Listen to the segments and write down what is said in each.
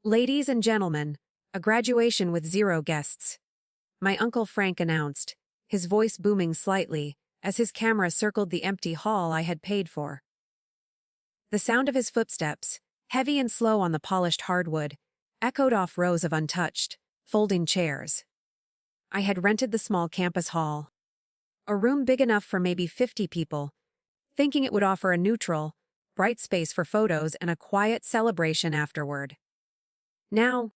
Ladies and gentlemen, a graduation with 0 guests. My Uncle Frank announced, his voice booming slightly, as his camera circled the empty hall I had paid for. The sound of his footsteps, heavy and slow on the polished hardwood, echoed off rows of untouched, folding chairs. I had rented the small campus hall. A room big enough for maybe 50 people, thinking it would offer a neutral, bright space for photos and a quiet celebration afterward. Now,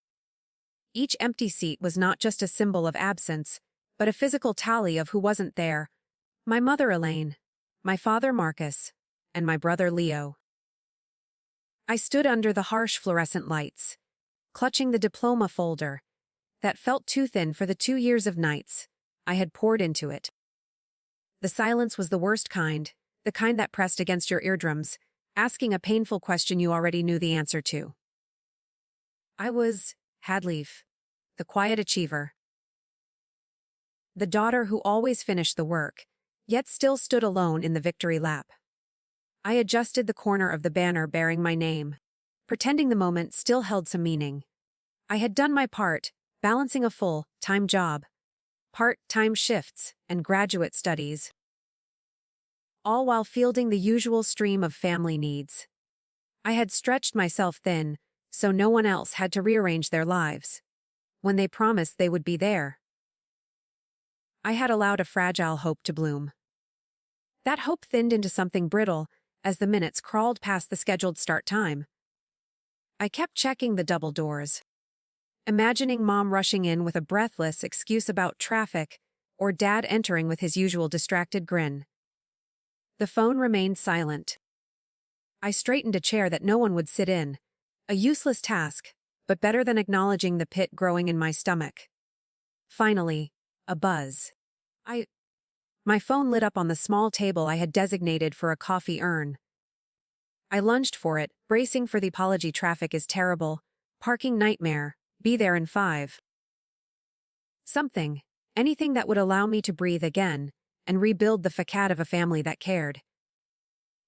each empty seat was not just a symbol of absence, but a physical tally of who wasn't there: my mother Elaine, my father Marcus, and my brother Leo. I stood under the harsh fluorescent lights, clutching the diploma folder that felt too thin for the 2 years of nights I had poured into it. The silence was the worst kind, the kind that pressed against your eardrums, asking a painful question you already knew the answer to. I was Hadley, the quiet achiever. The daughter who always finished the work, yet still stood alone in the victory lap. I adjusted the corner of the banner bearing my name, pretending the moment still held some meaning. I had done my part, balancing a full-time job, part-time shifts, and graduate studies, all while fielding the usual stream of family needs. I had stretched myself thin, so no one else had to rearrange their lives when they promised they would be there. I had allowed a fragile hope to bloom. That hope thinned into something brittle as the minutes crawled past the scheduled start time. I kept checking the double doors, imagining Mom rushing in with a breathless excuse about traffic, or Dad entering with his usual distracted grin. The phone remained silent. I straightened a chair that no one would sit in, a useless task, but better than acknowledging the pit growing in my stomach. Finally, a buzz. My phone lit up on the small table I had designated for a coffee urn. I lunged for it, bracing for the apology. Traffic is terrible, parking nightmare, be there in 5. Something, anything that would allow me to breathe again and rebuild the facade of a family that cared.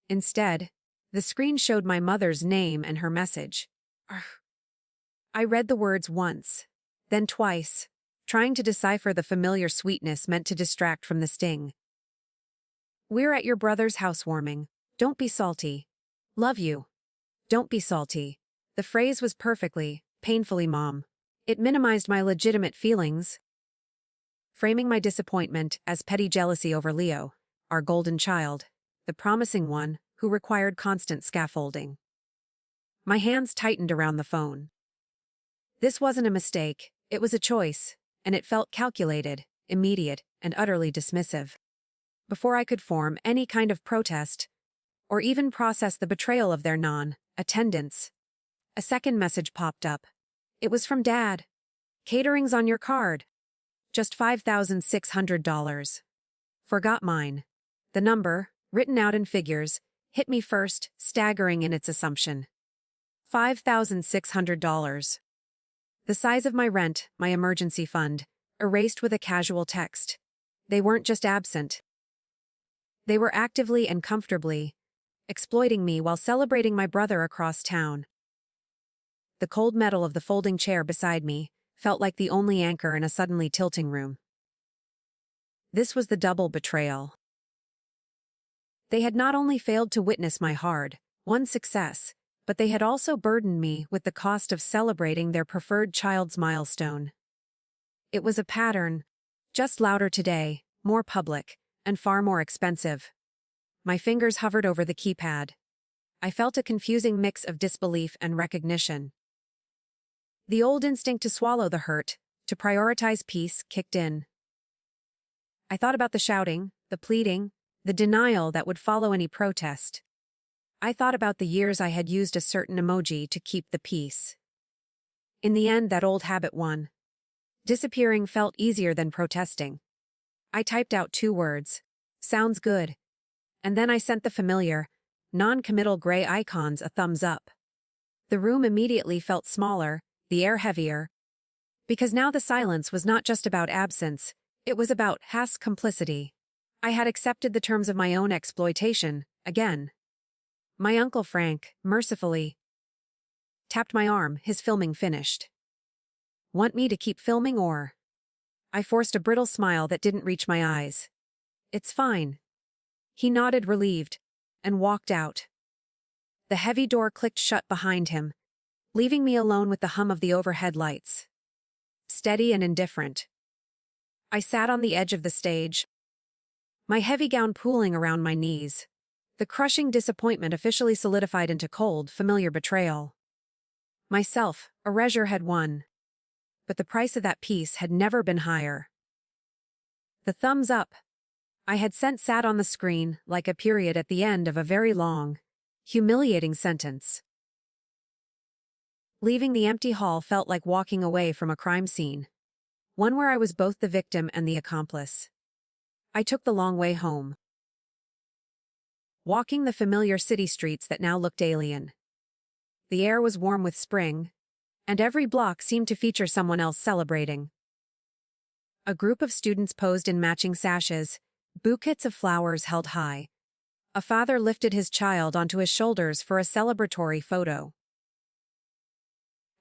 Instead, the screen showed my mother's name and her message. I read the words once, then twice, trying to decipher the familiar sweetness meant to distract from the sting. We're at your brother's housewarming. Don't be salty. Love you. Don't be salty. The phrase was perfectly, painfully Mom. It minimized my legitimate feelings, framing my disappointment as petty jealousy over Leo, our golden child, the promising one who required constant scaffolding. My hands tightened around the phone. This wasn't a mistake, it was a choice, and it felt calculated, immediate, and utterly dismissive. Before I could form any kind of protest, or even process the betrayal of their non-attendance, a second message popped up. It was from Dad. Catering's on your card. Just $5,600. Forgot mine. The number, written out in figures, hit me first, staggering in its assumption. $5,600. The size of my rent, my emergency fund, erased with a casual text. They weren't just absent. They were actively and comfortably exploiting me while celebrating my brother across town. The cold metal of the folding chair beside me felt like the only anchor in a suddenly tilting room. This was the double betrayal. They had not only failed to witness my hard-won success, but they had also burdened me with the cost of celebrating their preferred child's milestone. It was a pattern, just louder today, more public, and far more expensive. My fingers hovered over the keypad. I felt a confusing mix of disbelief and recognition. The old instinct to swallow the hurt, to prioritize peace, kicked in. I thought about the shouting, the pleading, the denial that would follow any protest. I thought about the years I had used a certain emoji to keep the peace. In the end, that old habit won. Disappearing felt easier than protesting. I typed out 2 words, "Sounds good," and then I sent the familiar, non-committal gray icons a thumbs up. The room immediately felt smaller, the air heavier, because now the silence was not just about absence, it was about complicity. I had accepted the terms of my own exploitation, again. My Uncle Frank, mercifully, tapped my arm, his filming finished. Want me to keep filming or? I forced a brittle smile that didn't reach my eyes. It's fine. He nodded, relieved, and walked out. The heavy door clicked shut behind him, leaving me alone with the hum of the overhead lights. Steady and indifferent. I sat on the edge of the stage, my heavy gown pooling around my knees. The crushing disappointment officially solidified into cold, familiar betrayal. Myself, erasure, had won. But the price of that piece had never been higher. The thumbs up I had sent sat on the screen like a period at the end of a very long, humiliating sentence. Leaving the empty hall felt like walking away from a crime scene, one where I was both the victim and the accomplice. I took the long way home, walking the familiar city streets that now looked alien. The air was warm with spring, and every block seemed to feature someone else celebrating. A group of students posed in matching sashes, bouquets of flowers held high. A father lifted his child onto his shoulders for a celebratory photo.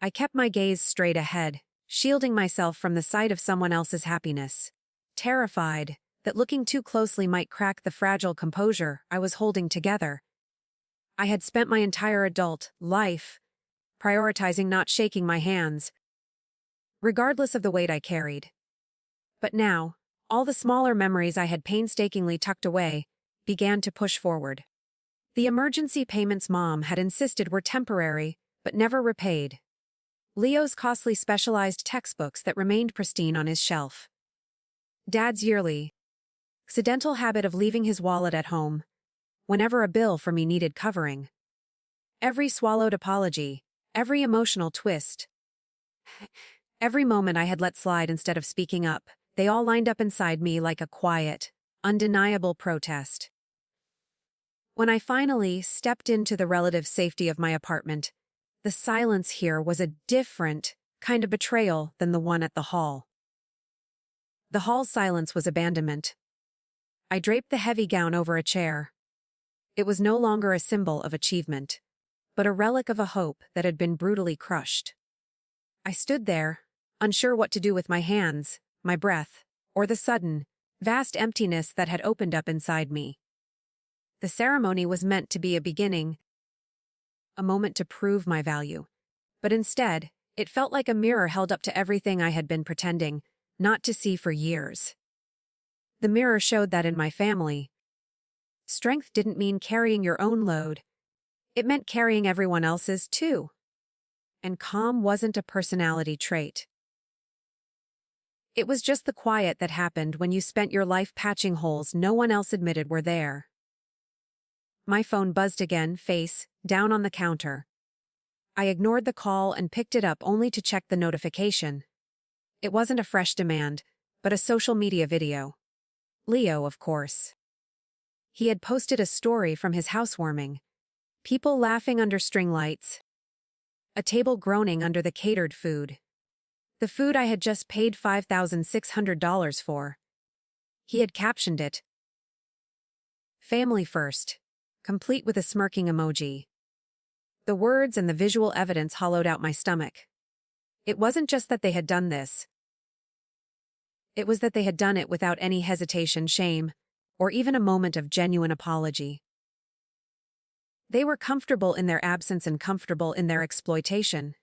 I kept my gaze straight ahead, shielding myself from the sight of someone else's happiness, terrified that looking too closely might crack the fragile composure I was holding together. I had spent my entire adult life prioritizing not shaking my hands, regardless of the weight I carried. But now, all the smaller memories I had painstakingly tucked away began to push forward. The emergency payments Mom had insisted were temporary, but never repaid. Leo's costly specialized textbooks that remained pristine on his shelf. Dad's yearly, accidental habit of leaving his wallet at home whenever a bill for me needed covering. Every swallowed apology, every emotional twist, every moment I had let slide instead of speaking up, they all lined up inside me like a quiet, undeniable protest. When I finally stepped into the relative safety of my apartment, the silence here was a different kind of betrayal than the one at the hall. The hall's silence was abandonment. I draped the heavy gown over a chair. It was no longer a symbol of achievement, but a relic of a hope that had been brutally crushed. I stood there, unsure what to do with my hands, my breath, or the sudden, vast emptiness that had opened up inside me. The ceremony was meant to be a beginning, a moment to prove my value, but instead, it felt like a mirror held up to everything I had been pretending not to see for years. The mirror showed that in my family, strength didn't mean carrying your own load. It meant carrying everyone else's too. And calm wasn't a personality trait. It was just the quiet that happened when you spent your life patching holes no one else admitted were there. My phone buzzed again, face down on the counter. I ignored the call and picked it up only to check the notification. It wasn't a fresh demand, but a social media video. Leo, of course. He had posted a story from his housewarming. People laughing under string lights. A table groaning under the catered food. The food I had just paid $5,600 for. He had captioned it, "Family first," complete with a smirking emoji. The words and the visual evidence hollowed out my stomach. It wasn't just that they had done this. It was that they had done it without any hesitation, shame, or even a moment of genuine apology. They were comfortable in their absence and comfortable in their exploitation.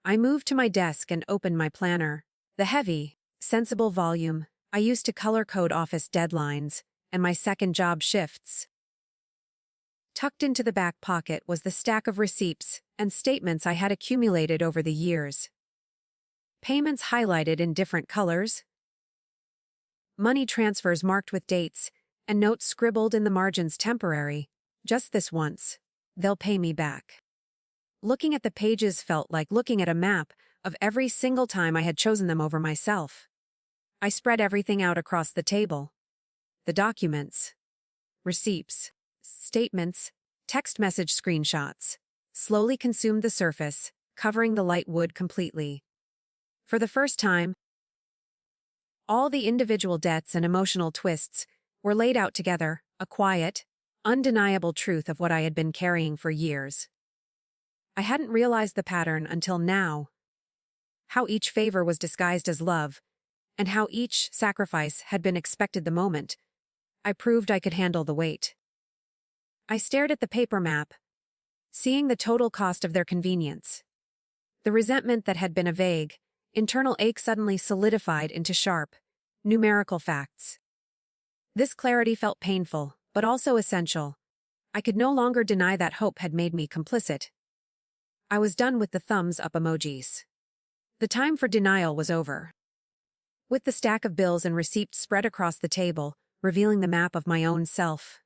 I moved to my desk and opened my planner, the heavy, sensible volume I used to color code office deadlines and my second job shifts. Tucked into the back pocket was the stack of receipts and statements I had accumulated over the years. Payments highlighted in different colors, money transfers marked with dates, and notes scribbled in the margins temporary. Just this once. They'll pay me back. Looking at the pages felt like looking at a map of every single time I had chosen them over myself. I spread everything out across the table. The documents, receipts, statements, text message screenshots, slowly consumed the surface, covering the light wood completely. For the first time, all the individual debts and emotional twists were laid out together, a quiet, undeniable truth of what I had been carrying for years. I hadn't realized the pattern until now. How each favor was disguised as love, and how each sacrifice had been expected the moment I proved I could handle the weight. I stared at the paper map, seeing the total cost of their convenience. The resentment that had been a vague, internal ache suddenly solidified into sharp, numerical facts. This clarity felt painful, but also essential. I could no longer deny that hope had made me complicit. I was done with the thumbs up emojis. The time for denial was over. With the stack of bills and receipts spread across the table, revealing the map of my own self.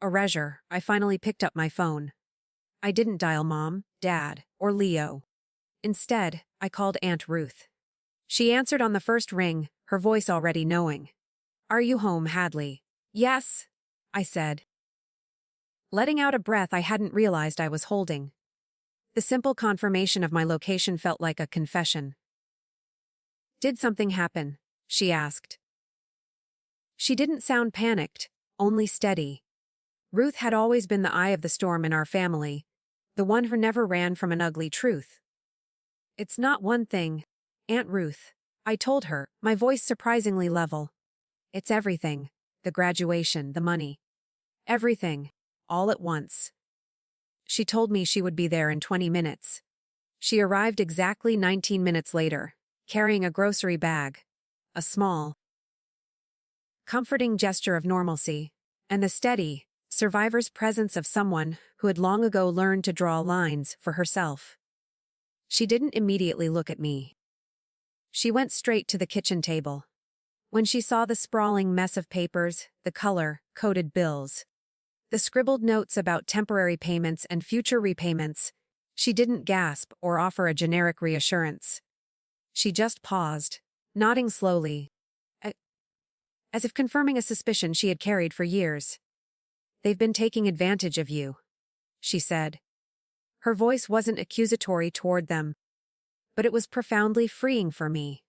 Erasure, I finally picked up my phone. I didn't dial Mom, Dad, or Leo. Instead, I called Aunt Ruth. She answered on the first ring, her voice already knowing. "Are you home, Hadley?" "Yes," I said, letting out a breath I hadn't realized I was holding. The simple confirmation of my location felt like a confession. "Did something happen?" she asked. She didn't sound panicked, only steady. Ruth had always been the eye of the storm in our family, the one who never ran from an ugly truth. "It's not one thing, Aunt Ruth," I told her, my voice surprisingly level. "It's everything, the graduation, the money. Everything, all at once." She told me she would be there in 20 minutes. She arrived exactly 19 minutes later, carrying a grocery bag, a small, comforting gesture of normalcy, and the steady, survivor's presence of someone who had long ago learned to draw lines for herself. She didn't immediately look at me. She went straight to the kitchen table. When she saw the sprawling mess of papers, the color-coded bills, the scribbled notes about temporary payments and future repayments, she didn't gasp or offer a generic reassurance. She just paused, nodding slowly, as if confirming a suspicion she had carried for years. "They've been taking advantage of you," she said. Her voice wasn't accusatory toward them, but it was profoundly freeing for me.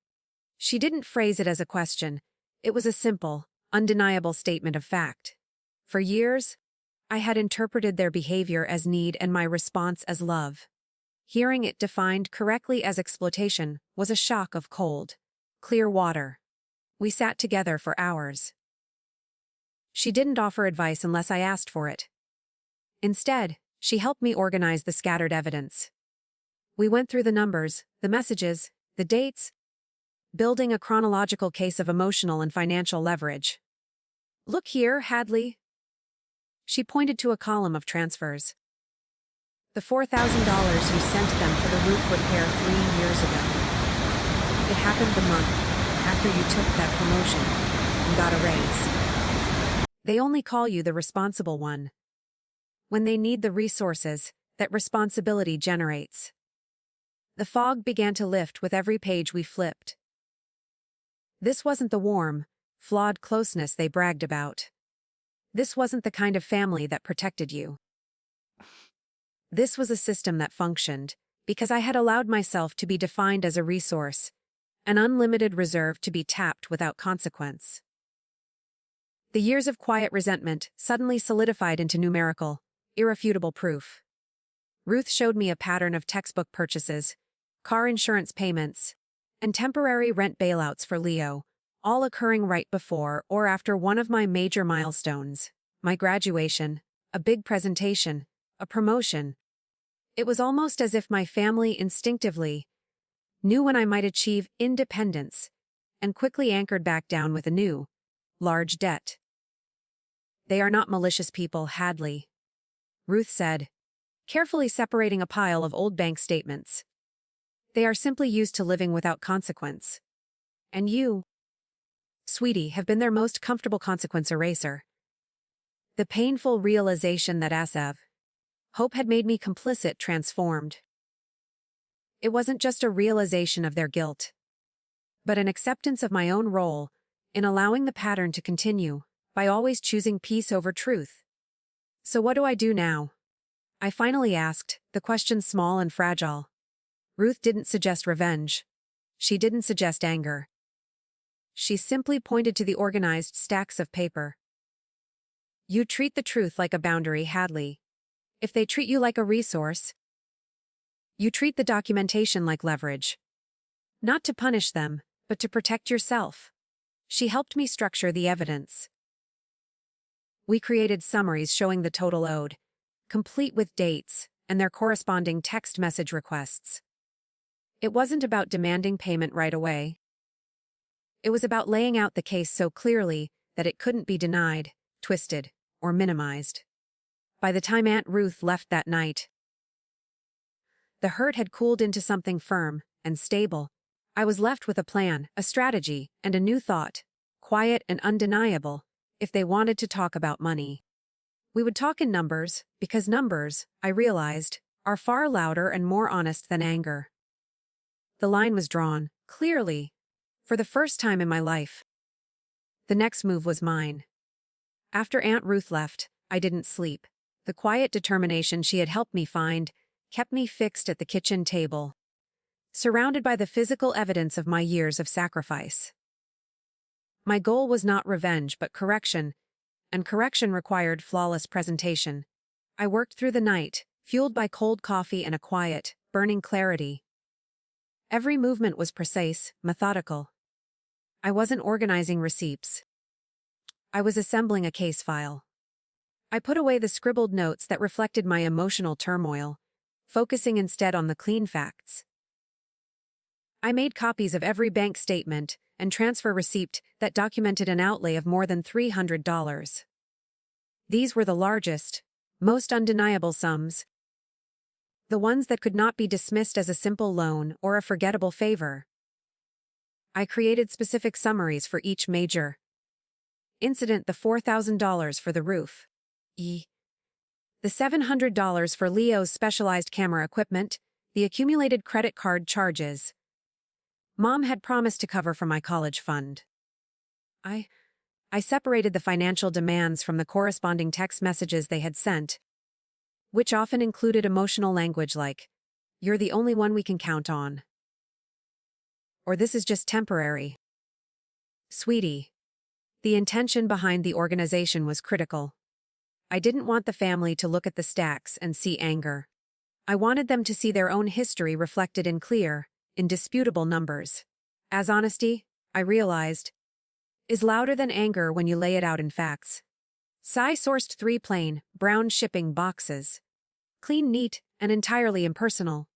She didn't phrase it as a question. It was a simple, undeniable statement of fact. For years, I had interpreted their behavior as need and my response as love. Hearing it defined correctly as exploitation was a shock of cold, clear water. We sat together for hours. She didn't offer advice unless I asked for it. Instead, she helped me organize the scattered evidence. We went through the numbers, the messages, the dates, building a chronological case of emotional and financial leverage. "Look here, Hadley." She pointed to a column of transfers. "The $4,000 you sent them for the roof repair 3 years ago. It happened the month after you took that promotion and got a raise. They only call you the responsible one. When they need the resources that responsibility generates." The fog began to lift with every page we flipped. This wasn't the warm, flawed closeness they bragged about. This wasn't the kind of family that protected you. This was a system that functioned because I had allowed myself to be defined as a resource, an unlimited reserve to be tapped without consequence. The years of quiet resentment suddenly solidified into numerical, irrefutable proof. Ruth showed me a pattern of textbook purchases, car insurance payments, and temporary rent bailouts for Leo, all occurring right before or after one of my major milestones, my graduation, a big presentation, a promotion. It was almost as if my family instinctively knew when I might achieve independence and quickly anchored back down with a new, large debt. "They are not malicious people, Hadley," Ruth said, carefully separating a pile of old bank statements. "They are simply used to living without consequence. And you, sweetie, have been their most comfortable consequence eraser." The painful realization that hope had made me complicit transformed. It wasn't just a realization of their guilt, but an acceptance of my own role in allowing the pattern to continue by always choosing peace over truth. "So what do I do now?" I finally asked, the question small and fragile. Ruth didn't suggest revenge. She didn't suggest anger. She simply pointed to the organized stacks of paper. "You treat the truth like a boundary, Hadley. If they treat you like a resource, You treat the documentation like leverage. Not to punish them, but to protect yourself. She helped me structure the evidence. We created summaries showing the total owed, complete with dates and their corresponding text message requests. It wasn't about demanding payment right away. It was about laying out the case so clearly that it couldn't be denied, twisted, or minimized. By the time Aunt Ruth left that night, the hurt had cooled into something firm and stable. I was left with a plan, a strategy, and a new thought, quiet and undeniable, if they wanted to talk about money. We would talk in numbers, because numbers, I realized, are far louder and more honest than anger. The line was drawn, clearly, for the first time in my life. The next move was mine. After Aunt Ruth left, I didn't sleep. The quiet determination she had helped me find kept me fixed at the kitchen table, surrounded by the physical evidence of my years of sacrifice. My goal was not revenge but correction, and correction required flawless presentation. I worked through the night, fueled by cold coffee and a quiet, burning clarity. Every movement was precise, methodical. I wasn't organizing receipts. I was assembling a case file. I put away the scribbled notes that reflected my emotional turmoil, focusing instead on the clean facts. I made copies of every bank statement and transfer receipt that documented an outlay of more than $300. These were the largest, most undeniable sums, the ones that could not be dismissed as a simple loan or a forgettable favor. I created specific summaries for each major incident: the $4,000 for the roof, the $700 for Leo's specialized camera equipment, the accumulated credit card charges Mom had promised to cover for my college fund. I separated the financial demands from the corresponding text messages they had sent, which often included emotional language like, "You're the only one we can count on," or "This is just temporary." Sweetie. The intention behind the organization was critical. I didn't want the family to look at the stacks and see anger. I wanted them to see their own history reflected in clear, indisputable numbers. As honesty, I realized, is louder than anger when you lay it out in facts. Sai sourced 3 plain, brown shipping boxes. Clean, neat, and entirely impersonal.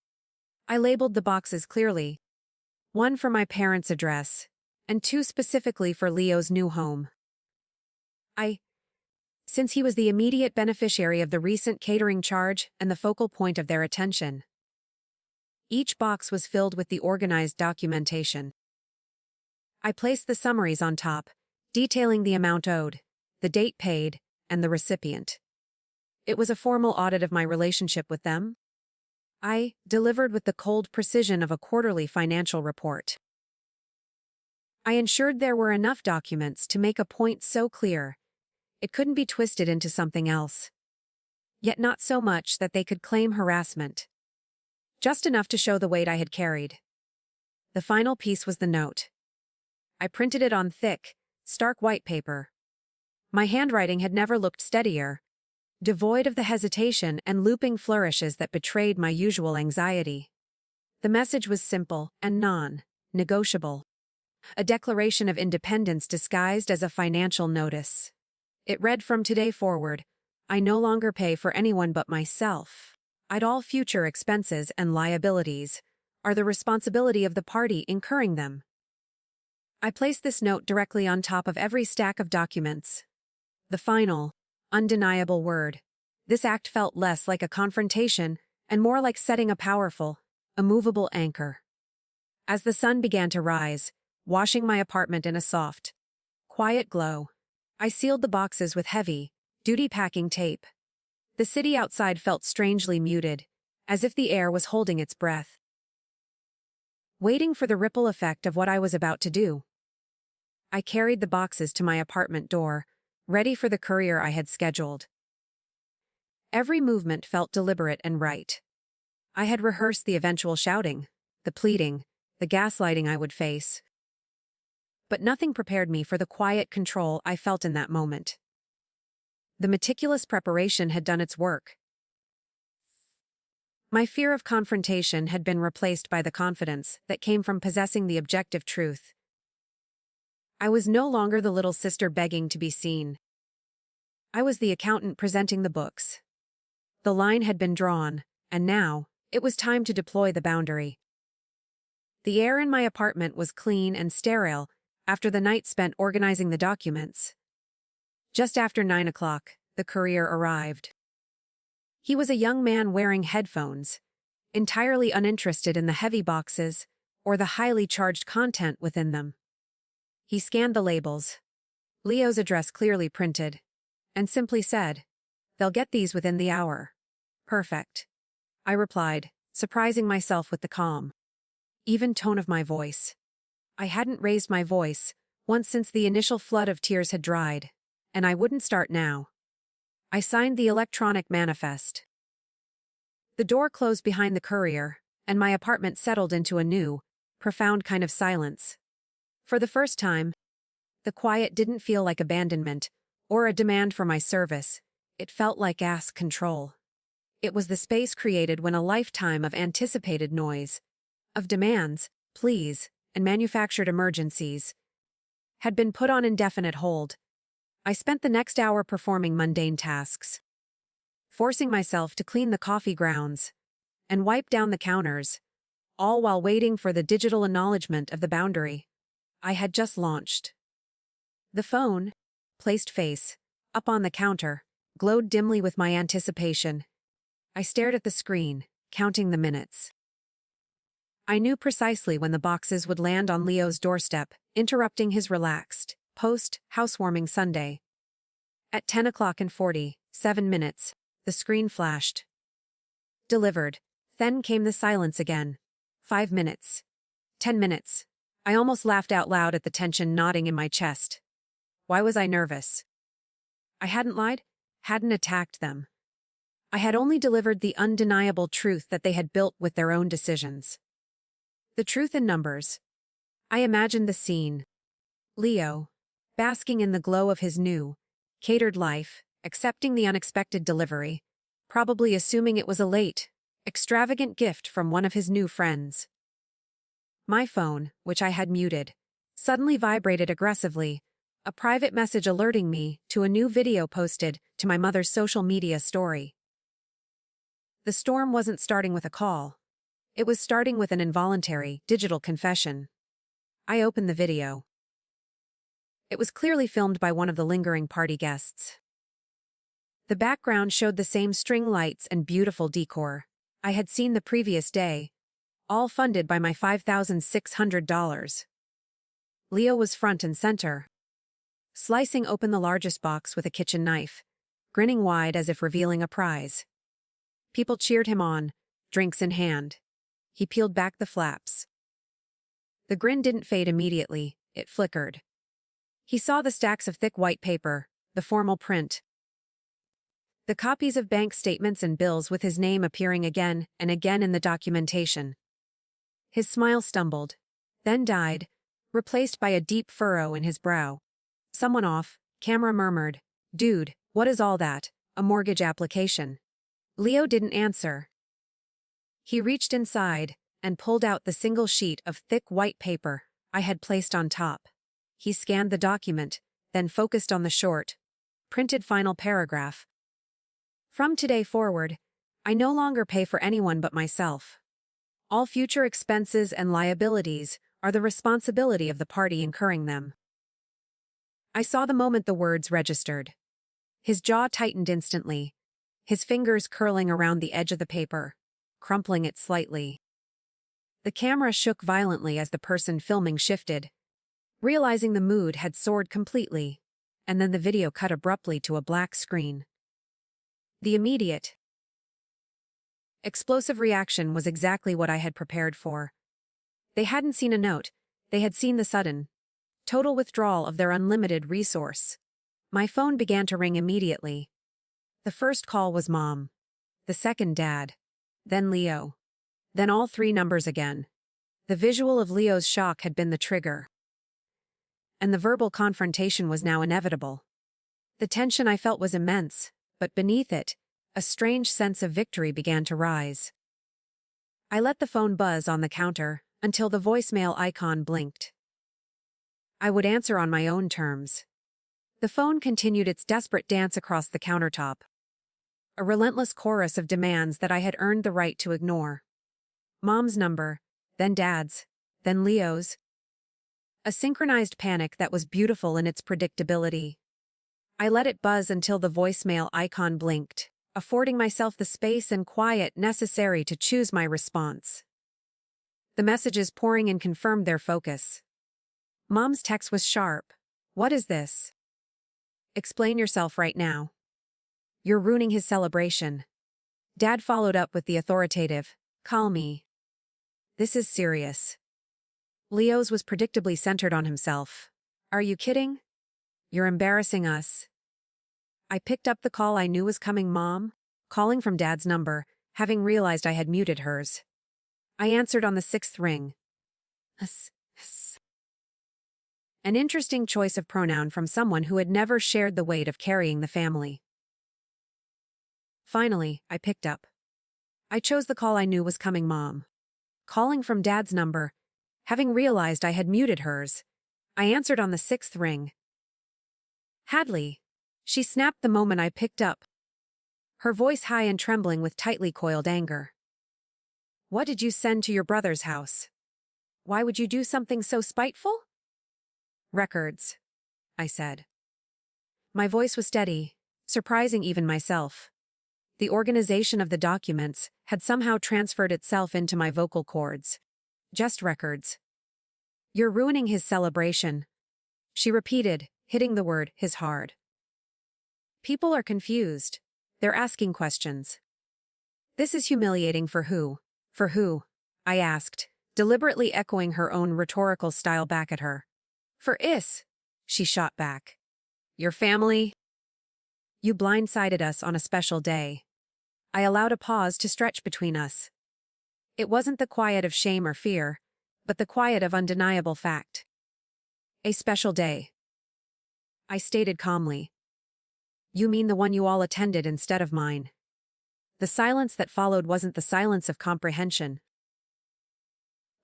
I labeled the boxes clearly. 1 for my parents' address, and 2 specifically for Leo's new home. Since he was the immediate beneficiary of the recent catering charge and the focal point of their attention. Each box was filled with the organized documentation. I placed the summaries on top, detailing the amount owed, the date paid, and the recipient. It was a formal audit of my relationship with them. I delivered with the cold precision of a quarterly financial report. I ensured there were enough documents to make a point so clear it couldn't be twisted into something else. Yet not so much that they could claim harassment. Just enough to show the weight I had carried. The final piece was the note. I printed it on thick, stark white paper. My handwriting had never looked steadier, devoid of the hesitation and looping flourishes that betrayed my usual anxiety. The message was simple and non-negotiable. A declaration of independence disguised as a financial notice. It read, "From today forward, I no longer pay for anyone but myself. All future expenses and liabilities are the responsibility of the party incurring them." I placed this note directly on top of every stack of documents. The final, undeniable word. This act felt less like a confrontation and more like setting a powerful, immovable anchor. As the sun began to rise, washing my apartment in a soft, quiet glow, I sealed the boxes with heavy, duty packing tape. The city outside felt strangely muted, as if the air was holding its breath, waiting for the ripple effect of what I was about to do. I carried the boxes to my apartment door, ready for the courier I had scheduled. Every movement felt deliberate and right. I had rehearsed the eventual shouting, the pleading, the gaslighting I would face. But nothing prepared me for the quiet control I felt in that moment. The meticulous preparation had done its work. My fear of confrontation had been replaced by the confidence that came from possessing the objective truth. I was no longer the little sister begging to be seen. I was the accountant presenting the books. The line had been drawn, and now, it was time to deploy the boundary. The air in my apartment was clean and sterile after the night spent organizing the documents. Just after 9 o'clock, the courier arrived. He was a young man wearing headphones, entirely uninterested in the heavy boxes or the highly charged content within them. He scanned the labels, Leo's address clearly printed, and simply said, "They'll get these within the hour." "Perfect," I replied, surprising myself with the calm, even tone of my voice. I hadn't raised my voice once since the initial flood of tears had dried, and I wouldn't start now. I signed the electronic manifest. The door closed behind the courier, and my apartment settled into a new, profound kind of silence. For the first time, the quiet didn't feel like abandonment or a demand for my service. It felt like control. It was the space created when a lifetime of anticipated noise, of demands, pleas, and manufactured emergencies had been put on indefinite hold. I spent the next hour performing mundane tasks, forcing myself to clean the coffee grounds and wipe down the counters, all while waiting for the digital acknowledgement of the boundary I had just launched. The phone, placed face up on the counter, glowed dimly with my anticipation. I stared at the screen, counting the minutes. I knew precisely when the boxes would land on Leo's doorstep, interrupting his relaxed, post-housewarming Sunday. At 10 o'clock and 47 minutes, the screen flashed. Delivered. Then came the silence again. 5 minutes. 10 minutes. I almost laughed out loud at the tension knotting in my chest. Why was I nervous? I hadn't lied, hadn't attacked them. I had only delivered the undeniable truth that they had built with their own decisions. The truth in numbers. I imagined the scene. Leo, basking in the glow of his new, catered life, accepting the unexpected delivery, probably assuming it was a late, extravagant gift from one of his new friends. My phone, which I had muted, suddenly vibrated aggressively, a private message alerting me to a new video posted to my mother's social media story. The storm wasn't starting with a call. It was starting with an involuntary, digital confession. I opened the video. It was clearly filmed by one of the lingering party guests. The background showed the same string lights and beautiful decor I had seen the previous day, all funded by my $5,600. Leo was front and center, slicing open the largest box with a kitchen knife, grinning wide as if revealing a prize. People cheered him on, drinks in hand. He peeled back the flaps. The grin didn't fade immediately, it flickered. He saw the stacks of thick white paper, the formal print. The copies of bank statements and bills with his name appearing again and again in the documentation. His smile stumbled, then died, replaced by a deep furrow in his brow. Someone off, camera murmured, "Dude, what is all that? A mortgage application?" Leo didn't answer. He reached inside and pulled out the single sheet of thick white paper I had placed on top. He scanned the document, then focused on the short, printed final paragraph. "From today forward, I no longer pay for anyone but myself. All future expenses and liabilities are the responsibility of the party incurring them." I saw the moment the words registered. His jaw tightened instantly, his fingers curling around the edge of the paper, crumpling it slightly. The camera shook violently as the person filming shifted, realizing the mood had soared completely, and then the video cut abruptly to a black screen. The immediate, explosive reaction was exactly what I had prepared for. They hadn't seen a note, they had seen the sudden, total withdrawal of their unlimited resource. My phone began to ring immediately. The first call was Mom. The second Dad. Then Leo. Then all three numbers again. The visual of Leo's shock had been the trigger. And the verbal confrontation was now inevitable. The tension I felt was immense, but beneath it, a strange sense of victory began to rise. I let the phone buzz on the counter until the voicemail icon blinked. I would answer on my own terms. The phone continued its desperate dance across the countertop. A relentless chorus of demands that I had earned the right to ignore. Mom's number, then Dad's, then Leo's. A synchronized panic that was beautiful in its predictability. I let it buzz until the voicemail icon blinked, affording myself the space and quiet necessary to choose my response. The messages pouring in confirmed their focus. Mom's text was sharp. "What is this? Explain yourself right now. You're ruining his celebration." Dad followed up with the authoritative, "Call me. This is serious." Leo's was predictably centered on himself. "Are you kidding? You're embarrassing us." I picked up the call I knew was coming. Mom, calling from Dad's number, having realized I had muted hers. I answered on the 6th ring. An interesting choice of pronoun from someone who had never shared the weight of carrying the family. Finally, I picked up. I chose the call I knew was coming. Mom, calling from Dad's number, having realized I had muted hers. I answered on the 6th ring. "Hadley," she snapped the moment I picked up, her voice high and trembling with tightly coiled anger. "What did you send to your brother's house? Why would you do something so spiteful?" "Records," I said. My voice was steady, surprising even myself. The organization of the documents had somehow transferred itself into my vocal cords. "Just records." "You're ruining his celebration," she repeated, hitting the word "his" hard. "People are confused. They're asking questions." "This is humiliating for who?" "For who?" I asked, deliberately echoing her own rhetorical style back at her. "For Is," she shot back. "Your family?" "You blindsided us on a special day." I allowed a pause to stretch between us. It wasn't the quiet of shame or fear, but the quiet of undeniable fact. "A special day," I stated calmly. "You mean the one you all attended instead of mine." The silence that followed wasn't the silence of comprehension,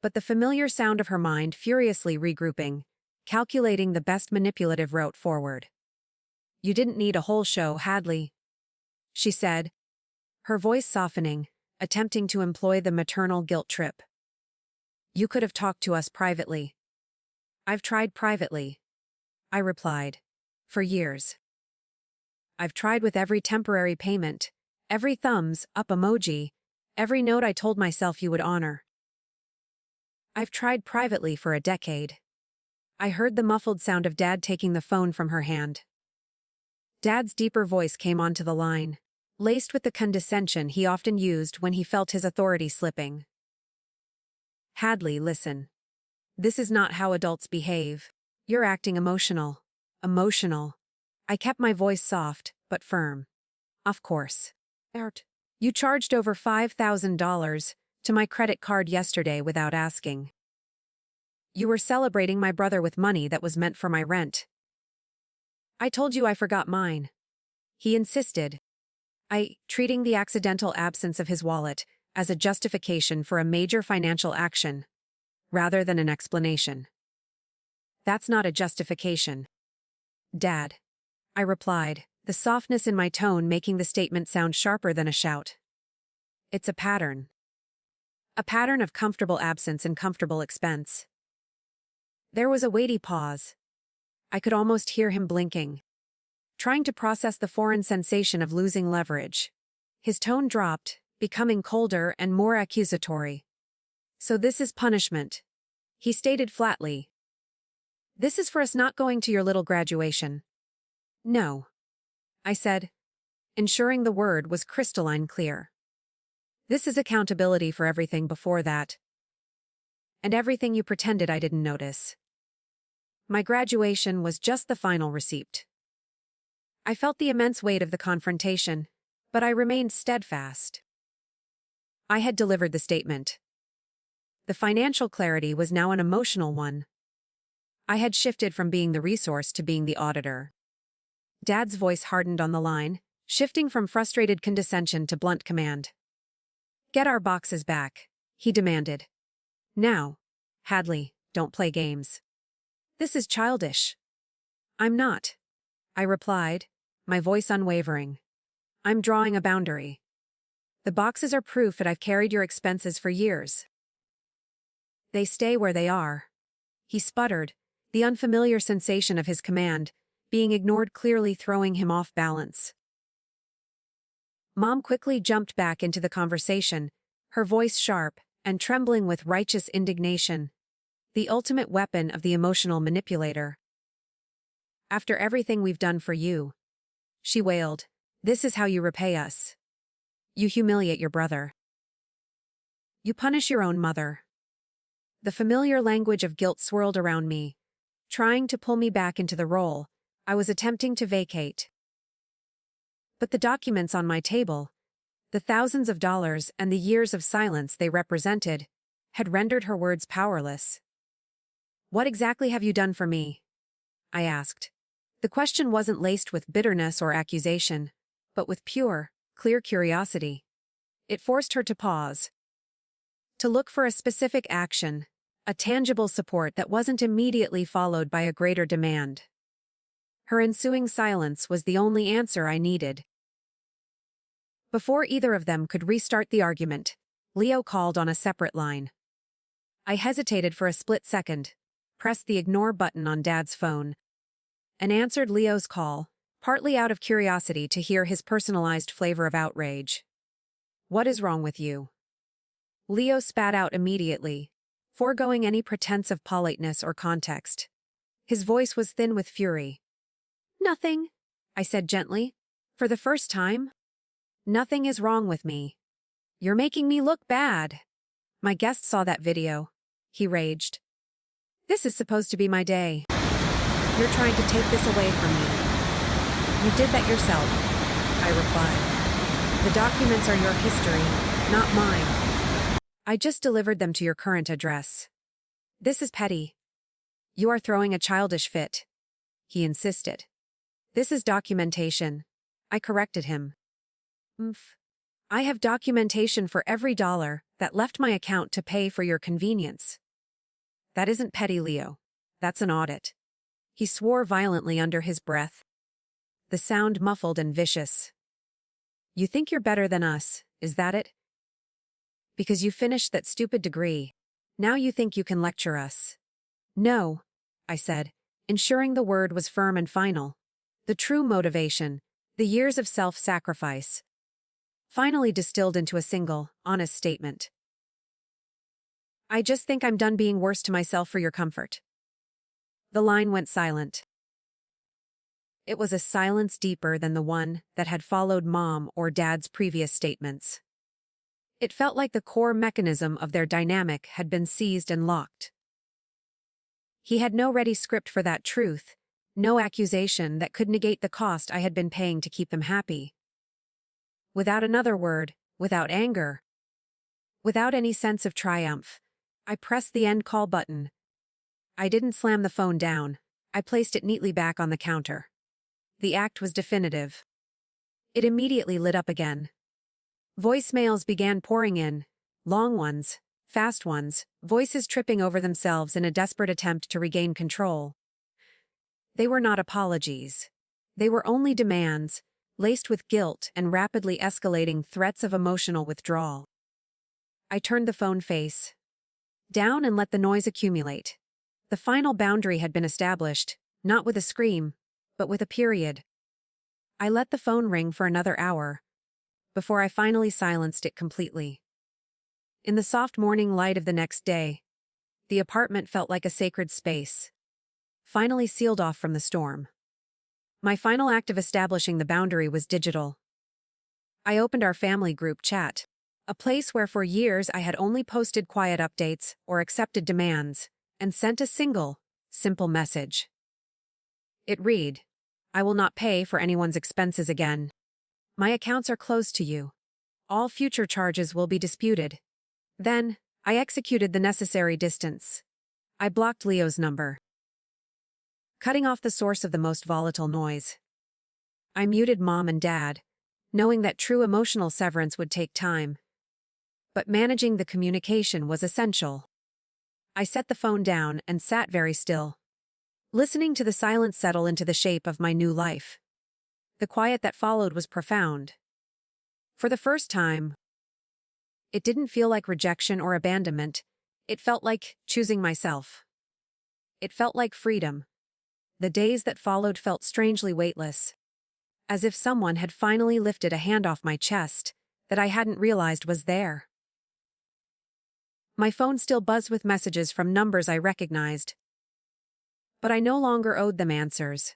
but the familiar sound of her mind furiously regrouping, calculating the best manipulative route forward. "You didn't need a whole show, Hadley," she said, her voice softening, attempting to employ the maternal guilt trip. "You could have talked to us privately." "I've tried privately," I replied. "For years. I've tried with every temporary payment, every thumbs up emoji, every note I told myself you would honor. I've tried privately for a decade." I heard the muffled sound of Dad taking the phone from her hand. Dad's deeper voice came onto the line, laced with the condescension he often used when he felt his authority slipping. "Hadley, listen. This is not how adults behave. You're acting emotional." "Emotional." I kept my voice soft, but firm. "Of course. You charged over $5,000 to my credit card yesterday without asking. You were celebrating my brother with money that was meant for my rent. I told you I forgot mine." He insisted, treating the accidental absence of his wallet as a justification for a major financial action, rather than an explanation. "That's not a justification, Dad," I replied, the softness in my tone making the statement sound sharper than a shout. "It's a pattern. A pattern of comfortable absence and comfortable expense." There was a weighty pause. I could almost hear him blinking, trying to process the foreign sensation of losing leverage. His tone dropped, becoming colder and more accusatory. "So this is punishment," he stated flatly. "This is for us not going to your little graduation." "No," I said, ensuring the word was crystalline clear. "This is accountability for everything before that. And everything you pretended I didn't notice." My graduation was just the final receipt. I felt the immense weight of the confrontation, but I remained steadfast. I had delivered the statement. The financial clarity was now an emotional one. I had shifted from being the resource to being the auditor. Dad's voice hardened on the line, shifting from frustrated condescension to blunt command. "Get our boxes back," he demanded. Now, Hadley, don't play games. This is childish. I'm not, I replied, my voice unwavering. I'm drawing a boundary. The boxes are proof that I've carried your expenses for years. They stay where they are. He sputtered, the unfamiliar sensation of his command, being ignored clearly throwing him off balance. Mom quickly jumped back into the conversation, her voice sharp and trembling with righteous indignation. The ultimate weapon of the emotional manipulator. After everything we've done for you, she wailed, this is how you repay us. You humiliate your brother. You punish your own mother. The familiar language of guilt swirled around me, trying to pull me back into the role I was attempting to vacate. But the documents on my table, the thousands of dollars and the years of silence they represented, had rendered her words powerless. What exactly have you done for me? I asked. The question wasn't laced with bitterness or accusation, but with pure, clear curiosity. It forced her to pause, to look for a specific action, a tangible support that wasn't immediately followed by a greater demand. Her ensuing silence was the only answer I needed. Before either of them could restart the argument, Leo called on a separate line. I hesitated for a split second, pressed the ignore button on Dad's phone, and answered Leo's call, partly out of curiosity to hear his personalized flavor of outrage. What is wrong with you? Leo spat out immediately, foregoing any pretense of politeness or context. His voice was thin with fury. Nothing, I said gently. For the first time. Nothing is wrong with me. You're making me look bad. My guest saw that video, he raged. This is supposed to be my day. You're trying to take this away from me. You did that yourself, I replied. The documents are your history, not mine. I just delivered them to your current address. This is petty. You are throwing a childish fit, he insisted. This is documentation, I corrected him. I have documentation for every dollar that left my account to pay for your convenience. That isn't petty, Leo. That's an audit. He swore violently under his breath. The sound muffled and vicious. You think you're better than us, is that it? Because you finished that stupid degree. Now you think you can lecture us. No, I said, ensuring the word was firm and final. The true motivation, the years of self-sacrifice, finally distilled into a single, honest statement. I just think I'm done being worse to myself for your comfort. The line went silent. It was a silence deeper than the one that had followed Mom or Dad's previous statements. It felt like the core mechanism of their dynamic had been seized and locked. He had no ready script for that truth, no accusation that could negate the cost I had been paying to keep them happy. Without another word, without anger, without any sense of triumph, I pressed the end call button. I didn't slam the phone down. I placed it neatly back on the counter. The act was definitive. It immediately lit up again. Voicemails began pouring in, long ones, fast ones, voices tripping over themselves in a desperate attempt to regain control. They were not apologies. They were only demands, laced with guilt and rapidly escalating threats of emotional withdrawal. I turned the phone face down and let the noise accumulate. The final boundary had been established, not with a scream, but with a period. I let the phone ring for another hour, before I finally silenced it completely. In the soft morning light of the next day, the apartment felt like a sacred space, finally sealed off from the storm. My final act of establishing the boundary was digital. I opened our family group chat, a place where for years I had only posted quiet updates or accepted demands, and sent a single, simple message. It read, I will not pay for anyone's expenses again. My accounts are closed to you. All future charges will be disputed. Then, I executed the necessary distance. I blocked Leo's number, cutting off the source of the most volatile noise. I muted Mom and Dad, knowing that true emotional severance would take time. but managing the communication was essential. I set the phone down and sat very still, listening to the silence settle into the shape of my new life. The quiet that followed was profound. For the first time, it didn't feel like rejection or abandonment. It felt like choosing myself. It felt like freedom. The days that followed felt strangely weightless, as if someone had finally lifted a hand off my chest that I hadn't realized was there. My phone still buzzed with messages from numbers I recognized, but I no longer owed them answers.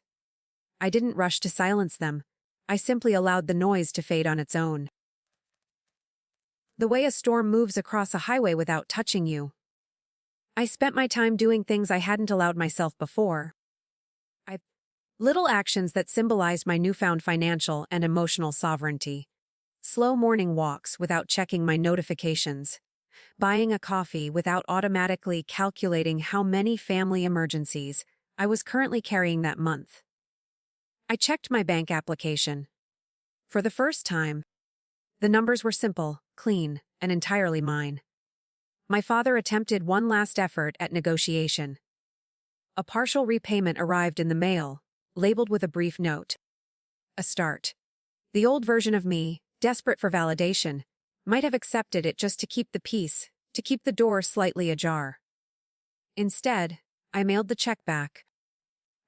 I didn't rush to silence them. I simply allowed the noise to fade on its own. The way a storm moves across a highway without touching you. I spent my time doing things I hadn't allowed myself before. Little actions that symbolized my newfound financial and emotional sovereignty. Slow morning walks without checking my notifications. Buying a coffee without automatically calculating how many family emergencies I was currently carrying that month. I checked my bank application. For the first time, the numbers were simple, clean, and entirely mine. My father attempted one last effort at negotiation. A partial repayment arrived in the mail, labeled with a brief note. A start. The old version of me, desperate for validation, might have accepted it just to keep the peace, to keep the door slightly ajar. Instead, I mailed the check back.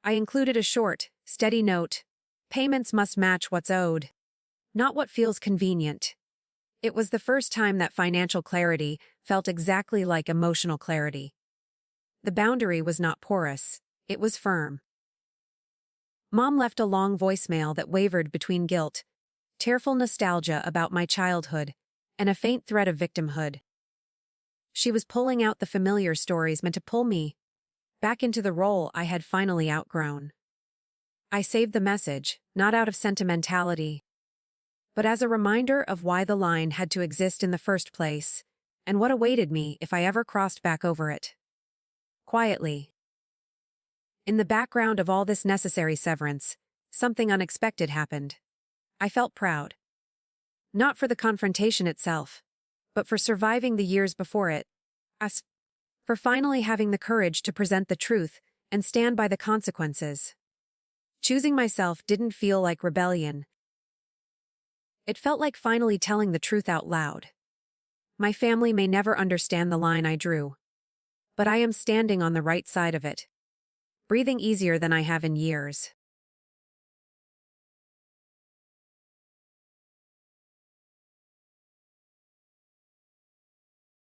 I included a short, steady note. Payments must match what's owed, not what feels convenient. It was the first time that financial clarity felt exactly like emotional clarity. The boundary was not porous, it was firm. Mom left a long voicemail that wavered between guilt, tearful nostalgia about my childhood, and a faint thread of victimhood. She was pulling out the familiar stories meant to pull me back into the role I had finally outgrown. I saved the message, not out of sentimentality, but as a reminder of why the line had to exist in the first place, and what awaited me if I ever crossed back over it. Quietly, in the background of all this necessary severance, something unexpected happened. I felt proud. Not for the confrontation itself, but for surviving the years before it. As for finally having the courage to present the truth and stand by the consequences. Choosing myself didn't feel like rebellion. It felt like finally telling the truth out loud. My family may never understand the line I drew, but I am standing on the right side of it. Breathing easier than I have in years.